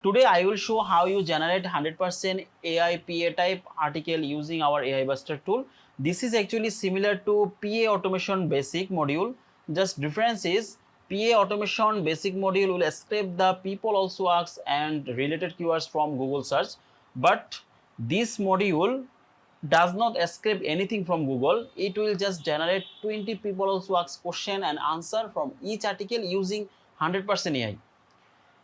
Today I will show how you generate 100% AI PA type article using our AIBuster tool. This is actually similar to PA automation basic module. Just difference is PA automation basic module will scrape the people also asks and related keywords from Google search, but this module does not scrape anything from Google. It will just generate 20 people also ask question and answer from each article using 100% AI.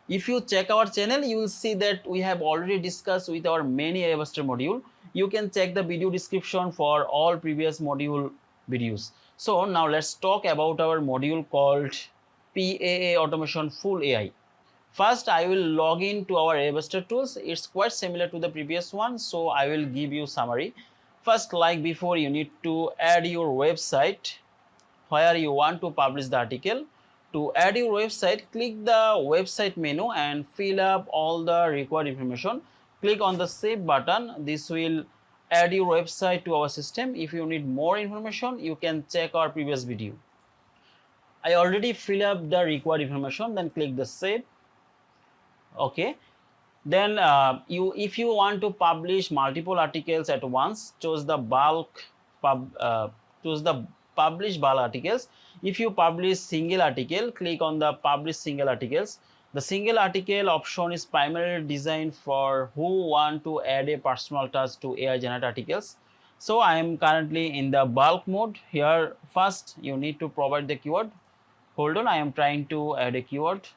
If you check our channel, you will see that we have already discussed with our many AIBuster module. You can check the video description for all previous module videos. So now let's talk about our module called PAA Automation Full AI. First, I will log in to our AIBuster tools. It's quite similar to the previous one, so I will give you summary. First, like before, you need to add your website where you want to publish the article. To add your website, click the website menu and fill up all the required information. Click on the save button. This will add your website to our system. If you need more information, you can check our previous video. I already fill up the required information, then click the save. Okay. Then if you want to publish multiple articles at once, choose the publish bulk articles. If you publish single article, click on the publish single articles. The single article option is primarily designed for who want to add a personal touch to AI generated articles. So I am currently in the bulk mode. Here first you need to provide the keyword. Hold on, I am trying to add a keyword.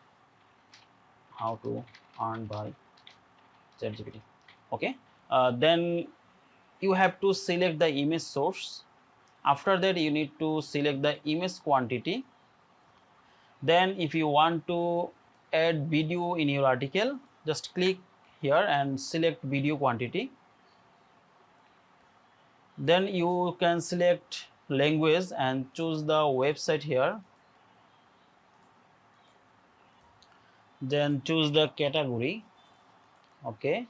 How to earn by ChatGPT. Okay. Then you have to select the image source. After that, you need to select the image quantity. Then if you want to add video in your article, just click here and select video quantity. Then you can select language and choose the website here. Then choose the category. Okay.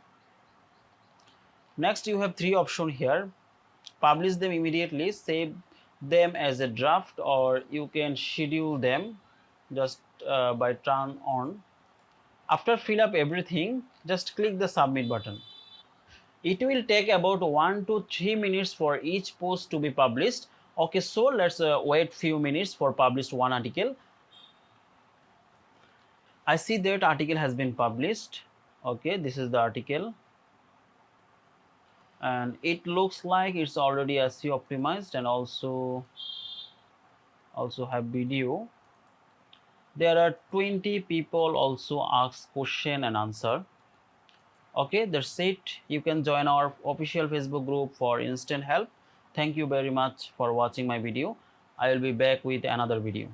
Next, you have three options here. Publish them immediately, save them as a draft, or you can schedule them just by turn on. After fill up everything, just click the submit button. It will take about 1 to 3 minutes for each post to be published. Okay, so let's wait few minutes for published one article. I see that article has been published. Okay, this is the article. And it looks like it's already SEO optimized and also have video. There are 20 people also ask question and answer. Okay, that's it. You can join our official Facebook group for instant help. Thank you very much for watching my video. I will be back with another video.